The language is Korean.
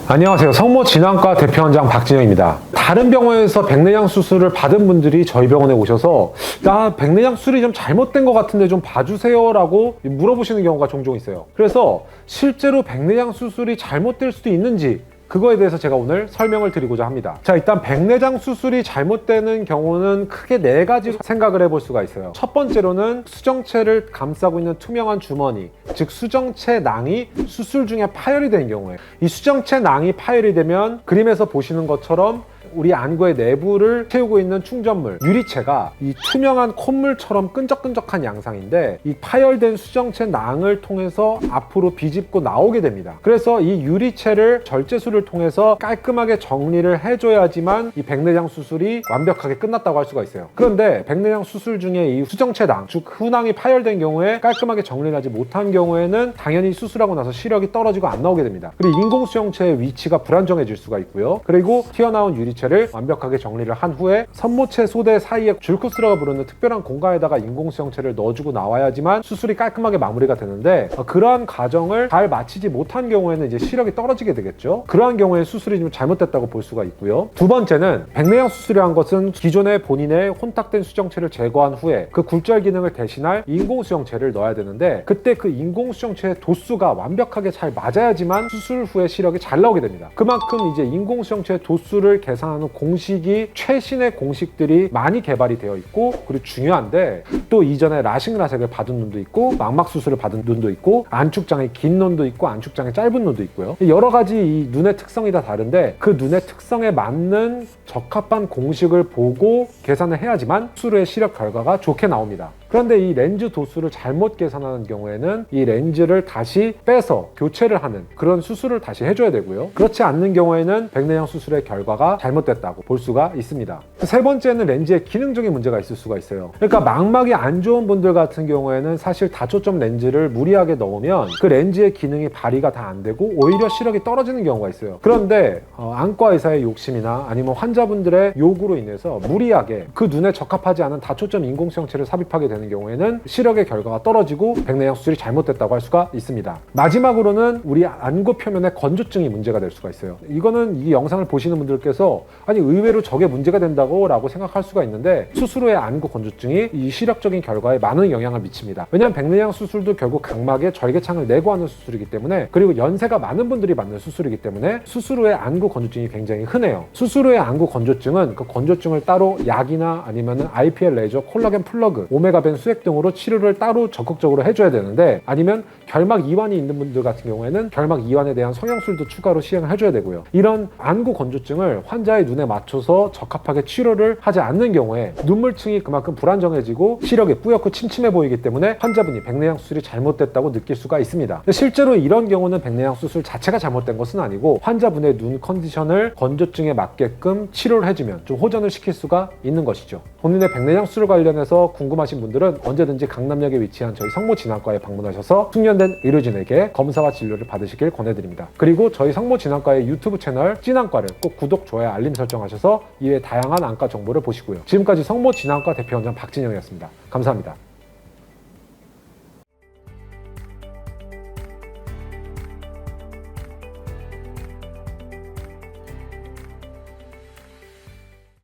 안녕하세요. 성모진환과 대표원장 박진영입니다. 다른 병원에서 백내장 수술을 받은 분들이 저희 병원에 오셔서 나 백내장 수술이 좀 잘못된 것 같은데 좀 봐주세요 라고 물어보시는 경우가 종종 있어요. 그래서 실제로 백내장 수술이 잘못될 수도 있는지 그거에 대해서 제가 오늘 설명을 드리고자 합니다. 자, 일단 백내장 수술이 잘못되는 경우는 크게 4가지로 생각을 해볼 수가 있어요. 첫 번째로는 수정체를 감싸고 있는 투명한 주머니, 즉 수정체 낭이 수술 중에 파열이 된 경우에, 이 수정체 낭이 파열이 되면 그림에서 보시는 것처럼 우리 안구의 내부를 채우고 있는 충전물, 유리체가 이 투명한 콧물처럼 끈적끈적한 양상인데, 이 파열된 수정체 낭을 통해서 앞으로 비집고 나오게 됩니다. 그래서 이 유리체를 절제술을 통해서 깔끔하게 정리를 해줘야지만 이 백내장 수술이 완벽하게 끝났다고 할 수가 있어요. 그런데 백내장 수술 중에 이 수정체 낭, 즉 후낭이 파열된 경우에 깔끔하게 정리를 하지 못한 경우에는 당연히 수술하고 나서 시력이 떨어지고 안 나오게 됩니다. 그리고 인공수정체의 위치가 불안정해질 수가 있고요. 그리고 튀어나온 유리체를 완벽하게 정리를 한 후에 선모체 소대 사이에 줄코스라고 부르는 특별한 공간에다가 인공수정체를 넣어주고 나와야지만 수술이 깔끔하게 마무리가 되는데, 그러한 과정을 잘 마치지 못한 경우에는 이제 시력이 떨어지게 되겠죠. 그러한 경우에 수술이 좀 잘못됐다고 볼 수가 있고요. 두 번째는 백내장 수술이란 것은 기존의 본인의 혼탁된 수정체를 제거한 후에 그 굴절 기능을 대신할 인공수정체를 넣어야 되는데, 그때 그 인공수정체의 도수가 완벽하게 잘 맞아야지만 수술 후에 시력이 잘 나오게 됩니다. 그만큼 이제 인공수정체의 도수를 계산하는 공식이 최신의 공식들이 많이 개발이 되어 있고, 그리고 중요한데 또 이전에 라식라섹을 받은 눈도 있고 망막 수술을 받은 눈도 있고 안축장이 긴 눈도 있고 안축장이 짧은 눈도 있고요. 여러 가지 이 눈의 특성이 다 다른데 그 눈의 특성에 맞는 적합한 공식을 보고 계산을 해야지만 수술 후의 시력 결과가 좋게 나옵니다. 그런데 이 렌즈 도수를 잘못 계산하는 경우에는 이 렌즈를 다시 빼서 교체를 하는 그런 수술을 다시 해줘야 되고요. 그렇지 않는 경우에는 백내장 수술의 결과가 잘못됐다고 볼 수가 있습니다. 세 번째는 렌즈의 기능적인 문제가 있을 수가 있어요. 그러니까 망막이 안 좋은 분들 같은 경우에는 사실 다초점 렌즈를 무리하게 넣으면 그 렌즈의 기능이 발휘가 다 안 되고 오히려 시력이 떨어지는 경우가 있어요. 그런데 안과 의사의 욕심이나 아니면 환자분들의 요구로 인해서 무리하게 그 눈에 적합하지 않은 다초점 인공수정체를 삽입하게 되는 경우에는 시력의 결과가 떨어지고 백내장 수술이 잘못됐다고 할 수가 있습니다. 마지막으로는 우리 안구 표면의 건조증이 문제가 될 수가 있어요. 이거는 이 영상을 보시는 분들께서 아니 의외로 저게 문제가 된다고 라고 생각할 수가 있는데, 수술 후의 안구 건조증이 이 시력적인 결과에 많은 영향을 미칩니다. 왜냐하면 백내장 수술도 결국 각막에 절개창을 내고 하는 수술이기 때문에, 그리고 연세가 많은 분들이 받는 수술이기 때문에 수술 후의 안구 건조증이 굉장히 흔해요. 수술 후의 안구 건조증은 그 건조증을 따로 약이나 아니면 IPL 레이저, 콜라겐 플러그, 오메가벤 수액 등으로 치료를 따로 적극적으로 해줘야 되는데, 아니면 결막 이완이 있는 분들 같은 경우에는 결막 이완에 대한 성형술도 추가로 시행을 해줘야 되고요. 이런 안구 건조증을 환자의 눈에 맞춰서 적합하게 치료를 하지 않는 경우에 눈물층이 그만큼 불안정해지고 시력이 뿌옇고 침침해 보이기 때문에 환자분이 백내장 수술이 잘못됐다고 느낄 수가 있습니다. 실제로 이런 경우는 백내장 수술 자체가 잘못된 것은 아니고 환자분의 눈 컨디션을 건조증에 맞게끔 치료를 해주면 좀 호전을 시킬 수가 있는 것이죠. 본인의 백내장 수술 관련해서 궁금하신 분들은 언제든지 강남역에 위치한 저희 성모진환과에 방문하셔서 숙련된 의료진에게 검사와 진료를 받으시길 권해드립니다. 그리고 저희 성모진환과의 유튜브 채널 진안과를 꼭 구독, 좋아요, 알림 설정하셔서 이외 다양한 안과 정보를 보시고요. 지금까지 성모진환과 대표원장 박진영이었습니다. 감사합니다.